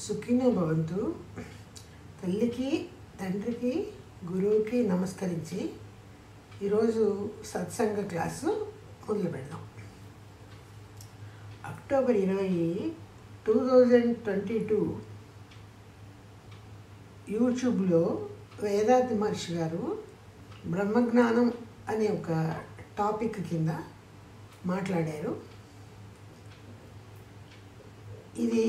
సుఖినో భవంతు. తల్లికి తండ్రికి గురువుకి నమస్కరించి ఈరోజు సత్సంగ క్లాసు మొదలు పెడదాం. అక్టోబర్ 20, 2022 యూట్యూబ్లో వేదాంతి మహర్షి గారు బ్రహ్మజ్ఞానం అనే ఒక టాపిక్ కింద మాట్లాడారు. ఇది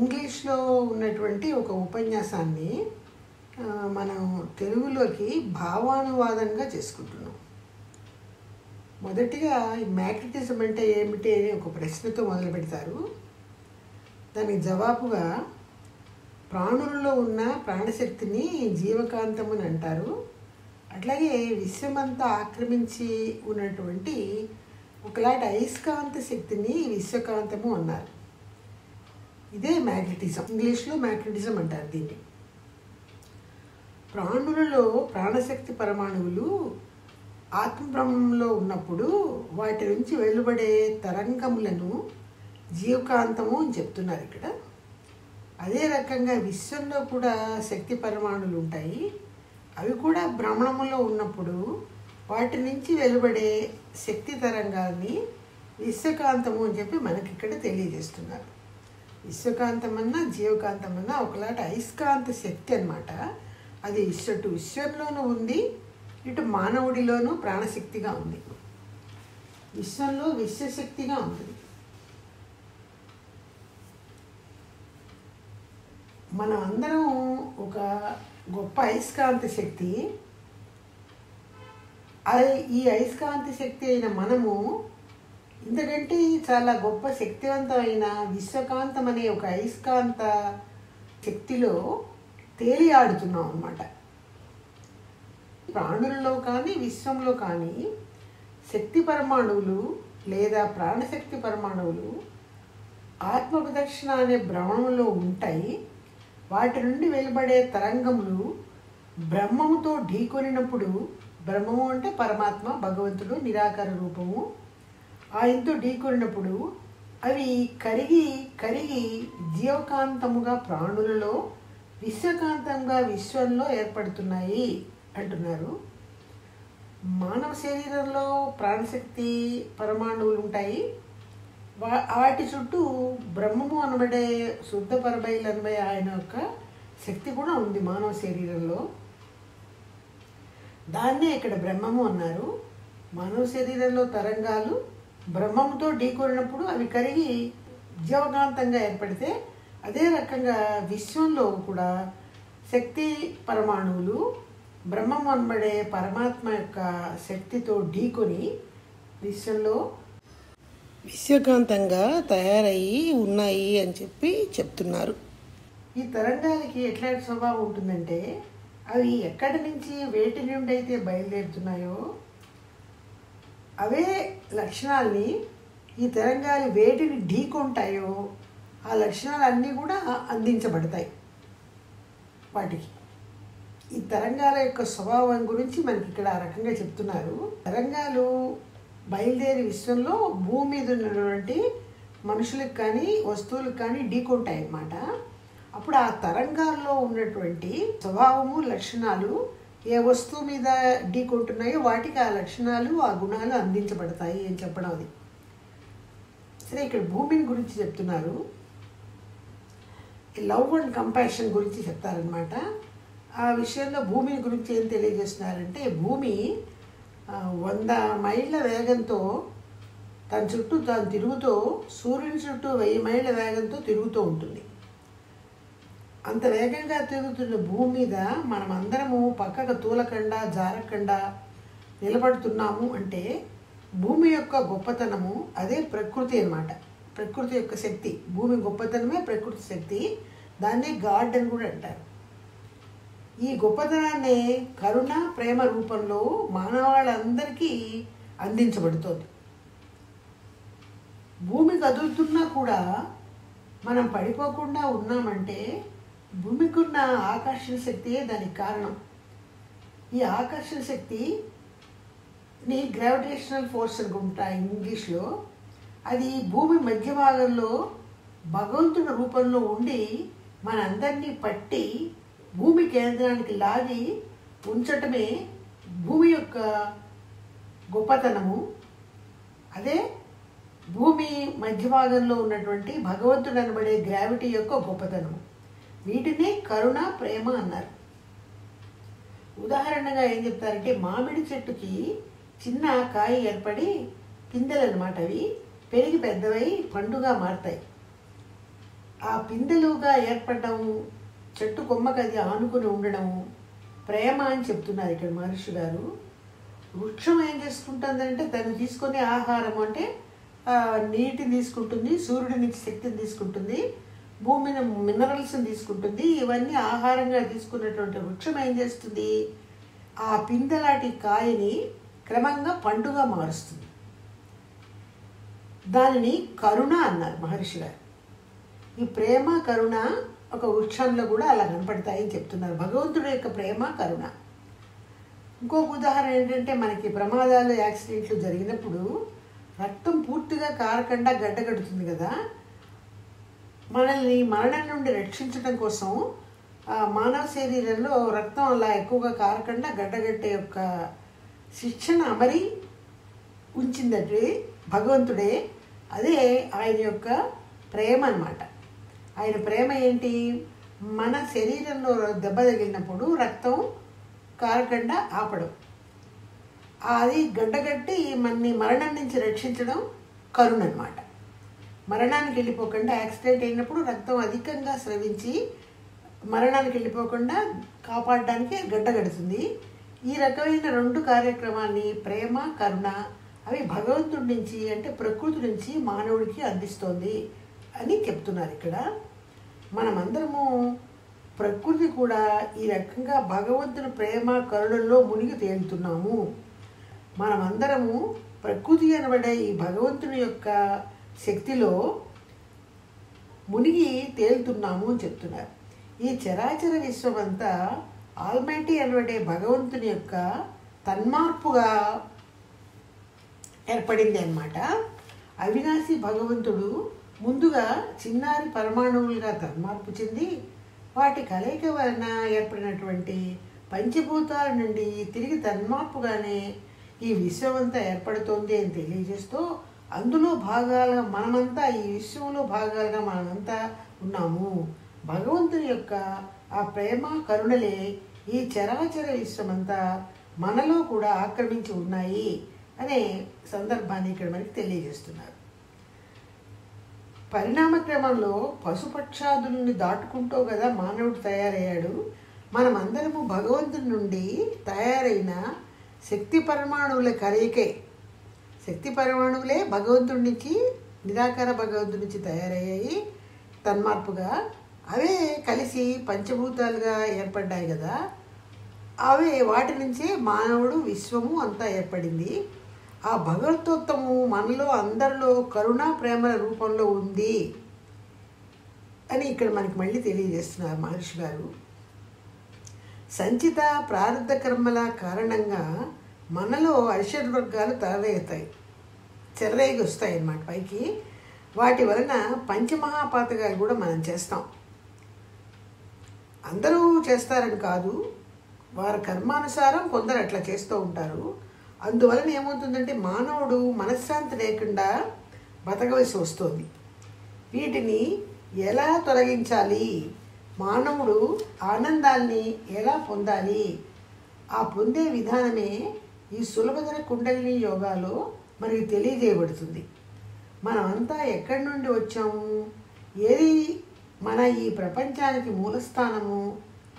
ఇంగ్లీష్లో ఉన్నటువంటి ఒక ఉపన్యాసాన్ని మనం తెలుగులోకి భావానువాదంగా చేసుకుంటున్నాం. మొదటిగా ఈ మ్యాగ్నెటిజం అంటే ఏమిటి అని ఒక ప్రశ్నతో మొదలు పెడతారు. దానికి జవాబుగా ప్రాణులలో ఉన్న ప్రాణశక్తిని జీవకాంతమని అంటారు. అట్లాగే విశ్వమంతా ఆక్రమించి ఉన్నటువంటి ఒకలాంటి అయస్కాంత శక్తిని విశ్వకాంతము అన్నారు. ఇదే మ్యాగ్నెటిజం, ఇంగ్లీష్లో మ్యాగ్నెటిజం అంటారు దీన్ని. ప్రాణులలో ప్రాణశక్తి పరమాణువులు ఆత్మబ్రహ్మంలో ఉన్నప్పుడు వాటి నుంచి వెలువడే తరంగములను జీవకాంతము అని చెప్తున్నారు ఇక్కడ. అదే రకంగా విశ్వంలో కూడా శక్తి పరమాణువులు ఉంటాయి. అవి కూడా భ్రమణములో ఉన్నప్పుడు వాటి నుంచి వెలువడే శక్తి తరంగాన్ని విశ్వకాంతము అని చెప్పి మనకి ఇక్కడ తెలియజేస్తున్నారు. విశ్వకాంతమన్నా జీవకాంతమన్నా ఒకలాంటి అయస్కాంత శక్తి అన్నమాట. అది విశ్వంలోనూ ఉంది, ఇటు మానవుడిలోనూ ప్రాణశక్తిగా ఉంది. విశ్వంలో విశ్వశక్తిగా ఉంటుంది. మనం అందరం ఒక గొప్ప అయస్కాంత శక్తి. ఈ అయస్కాంత శక్తి అయిన మనము ఇంతకంటే చాలా గొప్ప శక్తివంతమైన విశ్వకాంతం అనే ఒక అయస్కాంత శక్తిలో తేలియాడుతున్నాం అన్నమాట. ప్రాణులలో కానీ విశ్వంలో కానీ శక్తి పరమాణువులు లేదా ప్రాణశక్తి పరమాణువులు ఆత్మప్రదక్షిణ అనే భ్రమణంలో ఉంటాయి. వాటి నుండి వెలువడే తరంగములు బ్రహ్మముతో ఢీకొనినప్పుడు, బ్రహ్మము అంటే పరమాత్మ, భగవంతుడు నిరాకార రూపము, ఆయనతో ఢీకొనినప్పుడు అవి కరిగి కరిగి జీవకాంతముగా ప్రాణులలో, విశ్వకాంతంగా విశ్వంలో ఏర్పడుతున్నాయి అంటున్నారు. మానవ శరీరంలో ప్రాణశక్తి పరమాణువులు ఉంటాయి. వాటి చుట్టూ బ్రహ్మము అనబడే శుద్ధ పరబైలు అనబడే ఆయన యొక్క శక్తి కూడా ఉంది మానవ శరీరంలో. దాన్నే ఇక్కడ బ్రహ్మము అన్నారు. మానవ శరీరంలో తరంగాలు బ్రహ్మముతో ఢీకొనినప్పుడు అవి కరిగి జీవకాంతంగా ఏర్పడితే, అదే రకంగా విశ్వంలో కూడా శక్తి పరమాణువులు బ్రహ్మము అనబడే పరమాత్మ యొక్క శక్తితో ఢీకొని విశ్వంలో విశ్వకాంతంగా తయారయ్యి ఉన్నాయి అని చెప్పి చెప్తున్నారు. ఈ తరంగాలకి ఎట్లాంటి స్వభావం ఉంటుందంటే, అవి ఎక్కడి నుంచి వేటి నుండి అయితే బయలుదేరుతున్నాయో అవే లక్షణాలని ఈ తరంగాలు వేటిని ఢీకొంటాయో ఆ లక్షణాలన్నీ కూడా అందించబడతాయి వాటికి. ఈ తరంగాల యొక్క స్వభావం గురించి మనకి ఇక్కడ ఆ రకంగా చెప్తున్నారు. తరంగాలు బయలుదేరి విశ్వంలో భూమి మీద ఉన్నటువంటి మనుషులకు కానీ వస్తువులకు కానీ ఢీకొంటాయి అన్నమాట. అప్పుడు ఆ తరంగాల్లో ఉన్నటువంటి స్వభావము, లక్షణాలు ఏ వస్తువు మీద ఢీకొంటున్నాయో వాటికి ఆ లక్షణాలు, ఆ గుణాలు అందించబడతాయి అని చెప్పడం. అది సరే. ఇక్కడ భూమిని గురించి చెప్తున్నారు. లవ్ అండ్ కంపాషన్ గురించి చెప్తారనమాట. ఆ విషయంలో భూమిని గురించి ఏం తెలియజేస్తున్నారంటే, భూమి 100 మైళ్ళ వేగంతో తన చుట్టూ తాను తిరుగుతూ సూర్యుని చుట్టూ 1000 మైళ్ళ వేగంతో తిరుగుతూ ఉంటుంది. అంత వేగంగా తిరుగుతున్న భూమి మీద మనం అందరము పక్కకు తూలకుండా జారకుండా నిలబడుతున్నాము అంటే భూమి యొక్క గొప్పతనము అదే ప్రకృతి అన్నమాట. ప్రకృతి యొక్క శక్తి, భూమి గొప్పతనమే ప్రకృతి శక్తి. దాన్నే గాడ్ అని కూడా అంటారు. ఈ గొప్పతనాన్ని కరుణ, ప్రేమ రూపంలో మానవాళ్ళందరికీ అందించబడుతోంది. భూమి కదులుతున్నా కూడా మనం పడిపోకుండా ఉన్నామంటే భూమికి ఉన్న ఆకర్షణ శక్తియే దానికి కారణం. ఈ ఆకర్షణ శక్తిని గ్రావిటేషనల్ ఫోర్స్ అనుకుంటా ఇంగ్లీష్లో. అది భూమి మధ్య భాగంలో భగవంతుడి రూపంలో ఉండి మనందరినీ పట్టి భూమి కేంద్రానికి లాగి ఉంచటమే భూమి యొక్క గొప్పతనము. అదే భూమి మధ్య భాగంలో ఉన్నటువంటి భగవంతుడు అనబడే గ్రావిటీ యొక్క గొప్పతనము. వీటినే కరుణ, ప్రేమ అన్నారు. ఉదాహరణగా ఏం చెప్తారంటే, మామిడి చెట్టుకి చిన్న కాయ ఏర్పడి పిందెలు అన్నమాట, అవి పెరిగి పెద్దవై పండుగా మారుతాయి. ఆ పిందెలుగా ఏర్పడము, చెట్టు కొమ్మకి అది ఆనుకుని ఉండడము ప్రేమ అని చెప్తున్నారు ఇక్కడ మహర్షి గారు. వృక్షం ఏం చేసుకుంటుందంటే, తను తీసుకునే ఆహారం అంటే నీటిని తీసుకుంటుంది, సూర్యుడి నుంచి శక్తిని తీసుకుంటుంది, భూమిని మినరల్స్ని తీసుకుంటుంది. ఇవన్నీ ఆహారంగా తీసుకున్నటువంటి వృక్షం ఏం చేస్తుంది, ఆ పిందెలాంటి కాయని క్రమంగా పండుగా మారుస్తుంది. దానిని కరుణ అన్నారు మహర్షి గారు. ఈ ప్రేమ, కరుణ ఒక వృక్షంలో కూడా అలా కనపడతాయని చెప్తున్నారు. భగవంతుడి యొక్క ప్రేమ, కరుణ. ఇంకొక ఉదాహరణ ఏంటంటే, మనకి ప్రమాదాలు, యాక్సిడెంట్లు జరిగినప్పుడు రక్తం పూర్తిగా కారకుండా గడ్డగడుతుంది కదా. మనల్ని మరణం నుండి రక్షించడం కోసం మానవ శరీరంలో రక్తం అలా ఎక్కువగా కారకుండా గడ్డగట్టే యొక్క శిక్షణ అమరి ఉంచిందంటే భగవంతుడే. అదే ఆయన యొక్క ప్రేమ అన్నమాట. ఆయన ప్రేమ ఏంటి, మన శరీరంలో దెబ్బ తగిలినప్పుడు రక్తం కారకుండా ఆపడం, అది గడ్డగట్టి మనని మరణం నుంచి రక్షించడం కరుణ అన్నమాట. మరణానికి వెళ్ళిపోకుండా, యాక్సిడెంట్ అయినప్పుడు రక్తం అధికంగా స్రవించి మరణానికి వెళ్ళిపోకుండా కాపాడడానికి గడ్డగడుతుంది. ఈ రకమైన రెండు కార్యక్రమాన్ని, ప్రేమ, కరుణ, అవి భగవంతుడి నుంచి అంటే ప్రకృతి నుంచి మానవుడికి అందిస్తోంది అని చెప్తున్నారు ఇక్కడ. మనమందరము ప్రకృతి కూడా ఈ రకంగా భగవంతుని ప్రేమ, కరుణలో మునిగి తేలుతున్నాము. మనమందరము ప్రకృతి అనబడే ఈ భగవంతుని యొక్క శక్తిలో మునిగి తేలుతున్నాము అని చెప్తున్నారు. ఈ చరాచర విశ్వమంతా ఆల్మైటీ అనబడే భగవంతుని యొక్క తన్మార్పుగా ఏర్పడింది అన్నమాట. అవినాశి భగవంతుడు ముందుగా చిన్నారి పరమాణువులుగా తన్మార్పు చెంది వాటి కలయిక వలన ఏర్పడినటువంటి పంచభూతాల నుండి తిరిగి తన్మార్పుగానే ఈ విశ్వమంతా ఏర్పడుతోంది అని తెలియజేస్తూ, అందులో భాగాలుగా మనమంతా, ఈ విశ్వంలో భాగాలుగా మనమంతా ఉన్నాము. భగవంతుని యొక్క ఆ ప్రేమ, కరుణలే ఈ చరాచర విశ్వమంతా మనలో కూడా ఆక్రమించి ఉన్నాయి అనే సందర్భాన్ని ఇక్కడ మనకి తెలియజేస్తున్నారు. పరిణామ క్రమంలో పశుపక్షాదుల్ని దాటుకుంటూ కదా మానవుడు తయారయ్యాడు. మనమందరము భగవంతుని నుండి తయారైన శక్తి పరమాణువుల కలయికే. శక్తి పరమాణువులే భగవంతుడి నుంచి, నిరాకార భగవంతుడి నుంచి తయారయ్యాయి తన్మార్పుగా. అవే కలిసి పంచభూతాలుగా ఏర్పడ్డాయి కదా. అవే వాటి నుంచే మానవుడు, విశ్వము అంతా ఏర్పడింది. ఆ భగవతత్వము మనలో అందరిలో కరుణా ప్రేమల రూపంలో ఉంది అని ఇక్కడ మనకి మళ్ళీ తెలియజేస్తున్నారు మహర్షి గారు. సంచిత ప్రారంధ కర్మల కారణంగా మనలో అరిషడ్ వర్గాలు చెర్రేగి వస్తాయి అన్నమాట పైకి. వాటి వలన పంచమహాపాతకాలు కూడా మనం చేస్తాం. అందరూ చేస్తారని కాదు, వారి కర్మానుసారం కొందరు అట్లా చేస్తూ ఉంటారు. అందువలన ఏమవుతుందంటే, మానవుడు మనశ్శాంతి లేకుండా బతకవలసి వస్తుంది. వీటిని ఎలా తొలగించాలి, మానవుడు ఆనందాన్ని ఎలా పొందాలి, ఆ పొందే విధానమే ఈ సులభతర కుండలిని యోగాలో మనకి తెలియజేయబడుతుంది. మనమంతా ఎక్కడి నుండి వచ్చాము, ఏది మన ఈ ప్రపంచానికి మూలస్థానము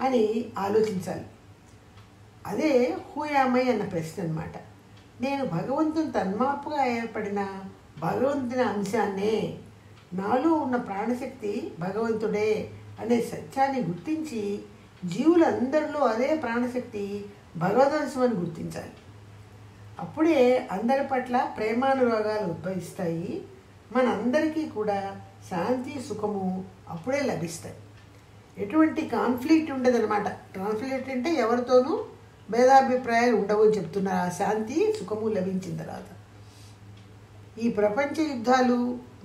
అని ఆలోచించాలి. అదే హూయామై అన్న ప్రశ్న అన్నమాట. నేను భగవంతుని తన్మార్పుగా ఏర్పడిన భగవంతుని అంశాన్నే, నాలో ఉన్న ప్రాణశక్తి భగవంతుడే అనే సత్యాన్ని గుర్తించి జీవులందరిలో అదే ప్రాణశక్తి భగవదంశం అని గుర్తించాలి. అప్పుడే అందరి పట్ల ప్రేమానురాగాలు ఉద్భవిస్తాయి. మనందరికీ కూడా శాంతి, సుఖము అప్పుడే లభిస్తాయి. ఎటువంటి కాన్ఫ్లిక్ట్ ఉండదన్నమాట. కాన్ఫ్లిక్ట్ అంటే ఎవరితోనూ భేదాభిప్రాయాలు ఉండవు అని చెప్తున్నారు. ఆ శాంతి, సుఖము లభించిన తర్వాత ఈ ప్రపంచ యుద్ధాలు,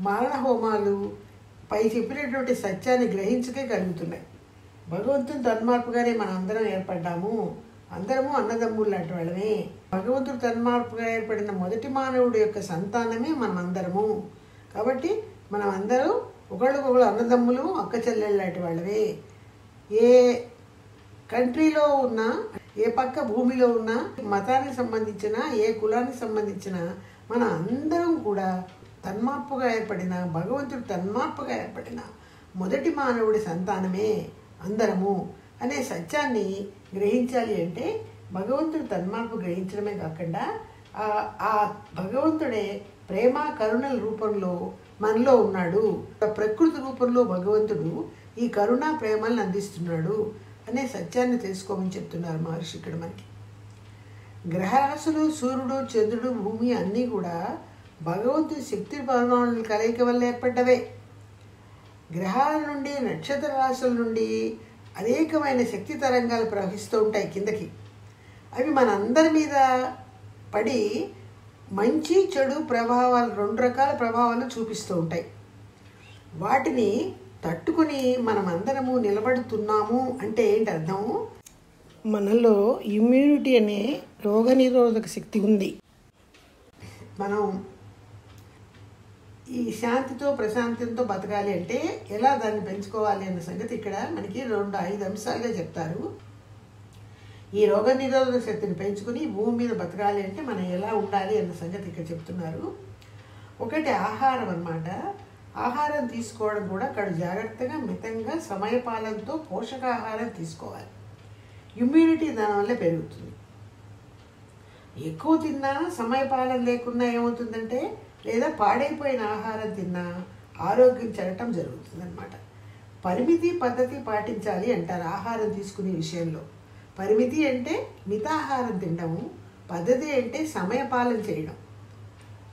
మారణ హోమాలు పై చెప్పినటువంటి సత్యాన్ని గ్రహించకే కలుగుతున్నాయి. భగవంతుని తన్మార్పుగానే మనం అందరం ఏర్పడ్డాము, అందరము అన్నదమ్ములు లాంటి వాళ్ళమే. భగవంతుడు తన్మార్పుగా ఏర్పడిన మొదటి మానవుడి యొక్క సంతానమే మనం అందరము. కాబట్టి మనం అందరూ ఒకళ్ళకొకళ్ళు అన్నదమ్ములు, అక్క చెల్లెళ్ళు లాంటి వాళ్ళవే. ఏ కంట్రీలో ఉన్నా, ఏ పక్క భూమిలో ఉన్నా, మతానికి సంబంధించిన, ఏ కులానికి సంబంధించిన మన అందరం కూడా తన్మార్పుగా ఏర్పడిన, భగవంతుడు తన్మార్పుగా ఏర్పడిన మొదటి మానవుడి సంతానమే అందరము అనే సత్యాన్ని గ్రహించాలి. అంటే భగవంతుడు తన్మార్పు గ్రహించడమే కాకుండా ఆ భగవంతుడే ప్రేమ కరుణల రూపంలో మనలో ఉన్నాడు. ప్రకృతి రూపంలో భగవంతుడు ఈ కరుణ ప్రేమలను అందిస్తున్నాడు అనే సత్యాన్ని తెలుసుకోమని చెప్తున్నారు మహర్షి ఇక్కడ మనకి. గ్రహరాశులు, సూర్యుడు, చంద్రుడు, భూమి అన్నీ కూడా భగవంతుడి శక్తి పరమాణుల కలయిక వల్ల ఏర్పడ్డవే. గ్రహాల నుండి, నక్షత్ర రాశుల నుండి అనేకమైన శక్తి తరంగాలు ప్రవహిస్తూ ఉంటాయి కిందకి. అవి మనందరి మీద పడి మంచి చెడు ప్రభావాలు, 2 రకాల ప్రభావాలు చూపిస్తూ ఉంటాయి. వాటిని తట్టుకుని మనమందరము నిలబడుతున్నాము అంటే ఏంటి అర్థం? మనలో ఇమ్యూనిటీ అనే రోగనిరోధక శక్తి ఉంది. మనం ఈ శాంతితో ప్రశాంతంతో బతకాలి అంటే ఎలా దాన్ని పెంచుకోవాలి అన్న సంగతి ఇక్కడ మనకి 5 అంశాలుగా చెప్తారు. ఈ రోగనిరోధక శక్తిని పెంచుకుని భూమి మీద బతకాలి అంటే మనం ఎలా ఉండాలి అన్న సంగతి ఇక్కడ చెప్తున్నారు. ఒకటి ఆహారం అన్నమాట. ఆహారం తీసుకోవడం కూడా అక్కడ జాగ్రత్తగా, మితంగా, సమయపాలనతో పోషకాహారం తీసుకోవాలి. ఇమ్యూనిటీ దానివల్ల పెరుగుతుంది. ఎక్కువ తిన్నా, సమయపాలన లేకున్నా ఏమవుతుందంటే, లేదా పాడైపోయిన ఆహారం తిన్నా ఆరోగ్యం చెడటం జరుగుతుంది అన్నమాట. పరిమితి, పద్ధతి పాటించాలి అంటారు ఆహారం తీసుకునే విషయంలో. పరిమితి అంటే మితాహారం తినడము, పద్ధతి అంటే సమయపాలన చేయడం.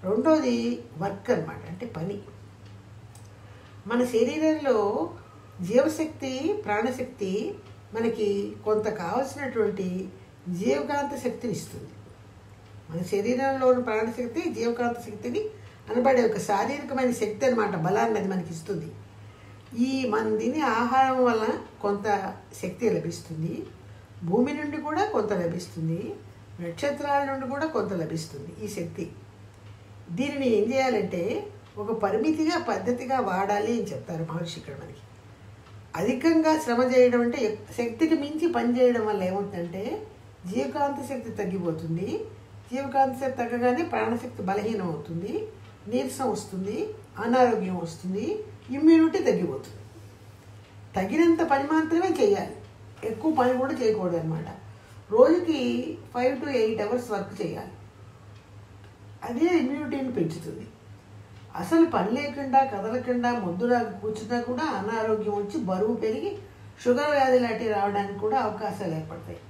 రెండోది వర్క్ అన్నమాట, అంటే పని. మన శరీరంలో జీవశక్తి, ప్రాణశక్తి మనకి కొంత కావలసినటువంటి జీవకాంత శక్తిని ఇస్తుంది. మన శరీరంలోని ప్రాణశక్తి జీవకాంత శక్తిని అనబడే ఒక శారీరకమైన శక్తి అన్నమాట, బలాన్ని అది మనకి ఇస్తుంది. మన తినే ఆహారం వల్ల కొంత శక్తి లభిస్తుంది, భూమి నుండి కూడా కొంత లభిస్తుంది, నక్షత్రాల నుండి కూడా కొంత లభిస్తుంది ఈ శక్తి. దీనిని ఏం చేయాలంటే ఒక పరిమితిగా, పద్ధతిగా వాడాలి అని చెప్తారు మహర్షి ఇక్కడ మనకి. అధికంగా శ్రమ చేయడం అంటే శక్తికి మించి పనిచేయడం వల్ల ఏమవుతుందంటే జీవకాంత శక్తి తగ్గిపోతుంది. జీవకాంత శక్తి తగ్గగానే ప్రాణశక్తి బలహీనం అవుతుంది, నీరసం వస్తుంది, అనారోగ్యం వస్తుంది, ఇమ్యూనిటీ తగ్గిపోతుంది. తగినంత పని మాత్రమే చేయాలి, ఎక్కువ పని కూడా చేయకూడదు అన్నమాట. రోజుకి 5 to 8 hours వర్క్ చేయాలి. అదే ఇమ్యూనిటీని పెంచుతుంది. అసలు పని లేకుండా, కదలకుండా, మొద్దులాగా కూర్చున్నా కూడా అనారోగ్యం వచ్చి బరువు పెరిగి షుగర్ వ్యాధి లాంటివి రావడానికి కూడా అవకాశాలు ఏర్పడతాయి.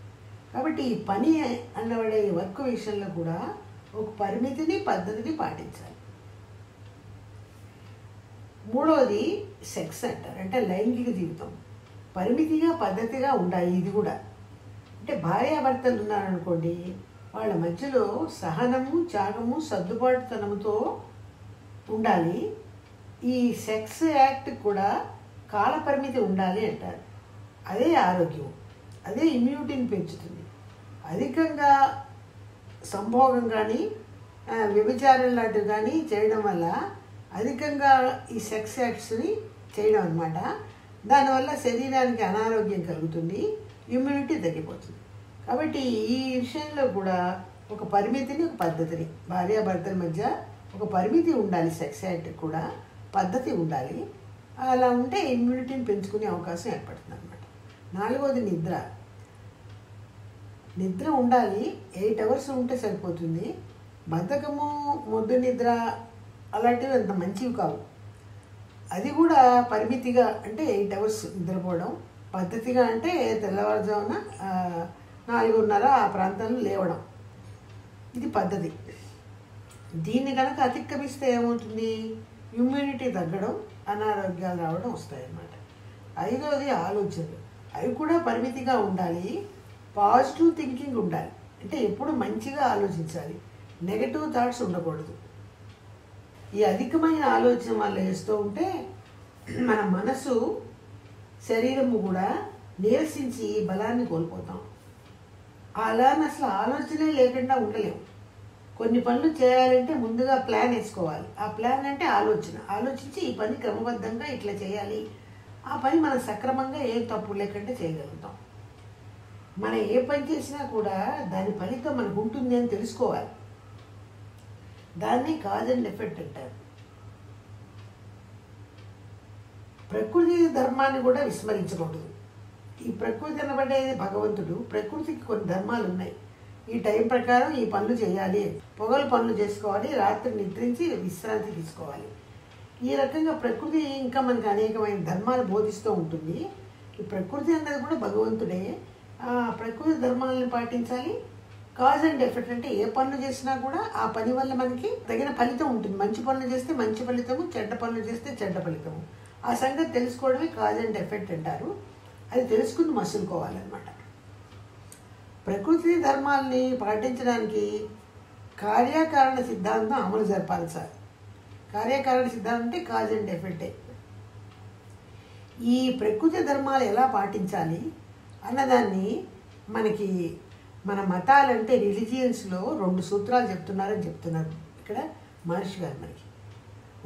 కాబట్టి ఈ పని అన్నవాడే ఈ వర్క్ విషయంలో కూడా ఒక పరిమితిని, పద్ధతిని పాటించాలి. మూడవది సెక్స్ అంటారు, అంటే లైంగిక జీవితం. పరిమితిగా, పద్ధతిగా ఉండాలి. ఇది కూడా అంటే భార్యాభర్తలు ఉన్నారనుకోండి, వాళ్ళ మధ్యలో సహనము, త్యాగము, సర్దుబాటుతనముతో ఉండాలి. ఈ సెక్స్ యాక్ట్ కూడా కాలపరిమితి ఉండాలి అంటారు. అదే ఆరోగ్యం, అదే ఇమ్యూనిటీని పెంచుతుంది. అధికంగా సంభోగం కానీ, వ్యభిచారం లాంటివి కానీ చేయడం వల్ల అధికంగా ఈ సెక్స్ యాక్ట్స్ని చేయడం అన్నమాట. దానివల్ల శరీరానికి అనారోగ్యం కలుగుతుంది, ఇమ్యూనిటీ తగ్గిపోతుంది. కాబట్టి ఈ విషయంలో కూడా ఒక పరిమితిని, ఒక పద్ధతిని, భార్యాభర్తల మధ్య ఒక పరిమితి ఉండాలి. సెక్స్ యాక్ట్ కూడా పద్ధతి ఉండాలి. అలా ఉంటే ఇమ్యూనిటీని పెంచుకునే అవకాశం ఏర్పడుతుంది అన్నమాట. నాలుగవది నిద్ర. నిద్ర ఉండాలి. 8 hours ఉంటే సరిపోతుంది. బద్ధకము, మొద్దు నిద్ర అలాంటివి అంత మంచివి కావు. అది కూడా పరిమితిగా, అంటే 8 hours నిద్రపోవడం. పద్ధతిగా అంటే తెల్లవారుజామున 4:30 ఆ ప్రాంతంలో లేవడం, ఇది పద్ధతి. దీన్ని కనుక అతిక్రమిస్తే ఏమవుతుంది? ఇమ్యూనిటీ తగ్గడం, అనారోగ్యాలు రావడం వస్తాయన్నమాట. ఐదవది ఆలోచనలు. అవి కూడా పరిమితిగా ఉండాలి. పాజిటివ్ థింకింగ్ ఉండాలి, అంటే ఎప్పుడు మంచిగా ఆలోచించాలి, నెగటివ్ థాట్స్ ఉండకూడదు. ఈ అధికమైన ఆలోచన వల్ల వేస్తూ ఉంటే మన మనసు శరీరము కూడా నీరసించి బలాన్ని కోల్పోతాం. అలానే అసలు ఆలోచనే లేకుండా ఉండలేము. కొన్ని పనులు చేయాలంటే ముందుగా ప్లాన్ వేసుకోవాలి. ఆ ప్లాన్ అంటే ఆలోచించి ఈ పని క్రమబద్ధంగా ఇట్లా చేయాలి, ఆ పని మనం సక్రమంగా ఏం తప్పు లేకుండా చేయగలుగుతాం. మనం ఏ పని చేసినా కూడా దాని ఫలితం మనకు ఉంటుంది అని తెలుసుకోవాలి. దాన్ని కాజ్ అండ్ ఎఫెక్ట్ అంటారు. ప్రకృతి ధర్మాన్ని కూడా విస్మరించకూడదు. ఈ ప్రకృతి అనబడేది భగవంతుడు. ప్రకృతికి కొన్ని ధర్మాలు ఉన్నాయి. ఈ టైం ప్రకారం ఈ పనులు చేయాలి, పొగలు పనులు చేసుకోవాలి, రాత్రి నిద్రించి విశ్రాంతి తీసుకోవాలి. ఈ రకంగా ప్రకృతి ఇంకా మనకు అనేకమైన ధర్మాలు బోధిస్తూ ఉంటుంది. ఈ ప్రకృతి అన్నది కూడా భగవంతుడే. ప్రకృతి ధర్మాలను పాటించాలి. కాజ్ అండ్ ఎఫెక్ట్ అంటే ఏ పనులు చేసినా కూడా ఆ పని వల్ల మనకి తగిన ఫలితం ఉంటుంది. మంచి పనులు చేస్తే మంచి ఫలితము, చెడ్డ పనులు చేస్తే చెడ్డ ఫలితము. ఆ సంగతి తెలుసుకోవడమే కాజ్ అండ్ ఎఫెక్ట్ అంటారు. అది తెలుసుకుని మసులుకోవాలన్నమాట. ప్రకృతి ధర్మాల్ని పాటించడానికి కార్యకారణ సిద్ధాంతం అమలు జరపాలి సార్. కార్యకారణ సిద్ధాంతం అంటే కాజ్ అండ్ ఎఫెక్టే. ఈ ప్రకృతి ధర్మాలు ఎలా పాటించాలి అన్నదాన్ని మనకి మన మతాలంటే రిలీజియన్స్లో 2 సూత్రాలు చెప్తున్నారు ఇక్కడ మహర్షి గారు మనకి.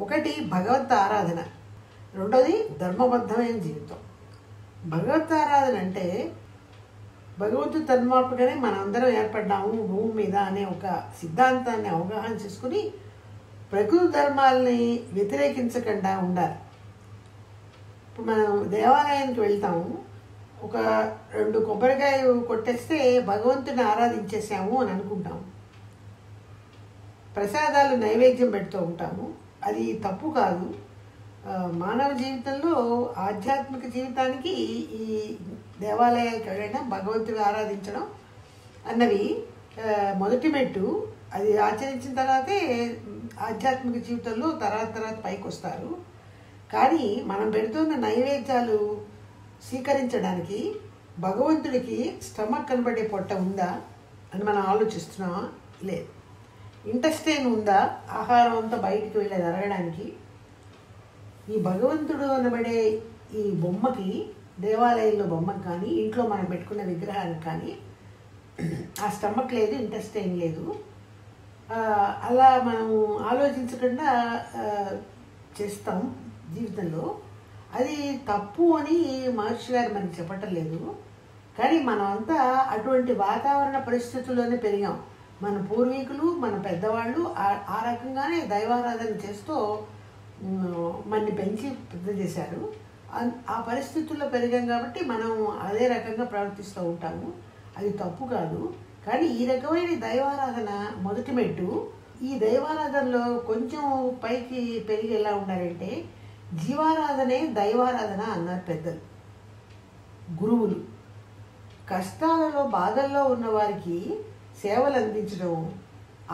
ఒకటి భగవత్ ఆరాధన, రెండోది ధర్మబద్ధమైన జీవితం. భగవత్ ఆరాధన అంటే భగవంతుడు తన్మార్పుగానే మనందరం ఏర్పడ్డాము భూమి మీద అనే ఒక సిద్ధాంతాన్ని అవగాహన చేసుకుని ప్రకృతి ధర్మాలని వ్యతిరేకించకుండా ఉండాలి. ఇప్పుడు మనం దేవాలయానికి వెళ్తాము, ఒక 2 కొబ్బరికాయలు కొట్టేస్తే భగవంతుని ఆరాధించేసాము అని అనుకుంటాము. ప్రసాదాలు నైవేద్యం పెడుతూ ఉంటాము. అది తప్పు కాదు. మానవ జీవితంలో ఆధ్యాత్మిక జీవితానికి ఈ దేవాలయాలకు వెళ్ళడం, భగవంతుని ఆరాధించడం అన్నవి మొదటి మెట్టు. అది ఆచరించిన తర్వాతే ఆధ్యాత్మిక జీవితంలో తర్వాత పైకి వస్తారు. కానీ మనం పెడుతున్న నైవేద్యాలు స్వీకరించడానికి భగవంతుడికి స్టమక్ కనబడే పొట్ట ఉందా అని మనం ఆలోచిస్తున్నామా? లేదు. ఇంటెస్టైన్ ఉందా ఆహారం అంతా బయటికి వెళ్ళేది అరగడానికి? ఈ భగవంతుడు అనబడే ఈ బొమ్మకి, దేవాలయంలో బొమ్మకి కానీ ఇంట్లో మనం పెట్టుకున్న విగ్రహానికి కానీ ఆ స్టమక్ లేదు, ఇంటెస్టైన్ లేదు. అలా మనం ఆలోచించకుండా చేస్తాం జీవితంలో. అది తప్పు అని మహర్షి గారు మనకి చెప్పటం లేదు. కానీ మనమంతా అటువంటి వాతావరణ పరిస్థితుల్లోనే పెరిగాం. మన పూర్వీకులు, మన పెద్దవాళ్ళు ఆ రకంగానే దైవారాధన చేస్తూ మనని పెంచి పెద్ద చేశారు. ఆ పరిస్థితుల్లో పెరిగాం కాబట్టి మనం అదే రకంగా ప్రవర్తిస్తూ ఉంటాము. అది తప్పు కాదు. కానీ ఈ రకమైన దైవారాధన మొదటి మెట్టు. ఈ దైవారాధనలో కొంచెం పైకి పెరిగి ఎలా ఉండాలంటే జీవారాధనే దైవారాధన అన్నారు పెద్దలు, గురువులు. కష్టాలలో బాధల్లో ఉన్నవారికి సేవలు అందించడం,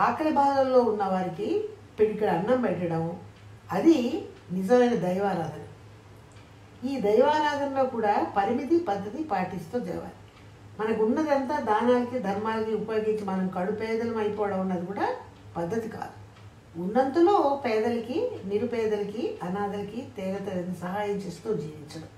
ఆకలి బాధల్లో ఉన్నవారికి పిడికడ అన్నం పెట్టడం, అది నిజమైన దైవారాధన. ఈ దైవారాధనలో కూడా పరిమితి పద్ధతి పాటిస్తూ చేయాలి. మనకు ఉన్నదంతా దానాలకి ధర్మాలకి ఉపయోగించి మనం కడుపేదలం అయిపోవడం అన్నది కూడా పద్ధతి కాదు. ఉన్నంతలో పేదలకి, నిరుపేదలకి, అనాథలకి తేగతగిన సహాయం చేస్తూ జీవించడం.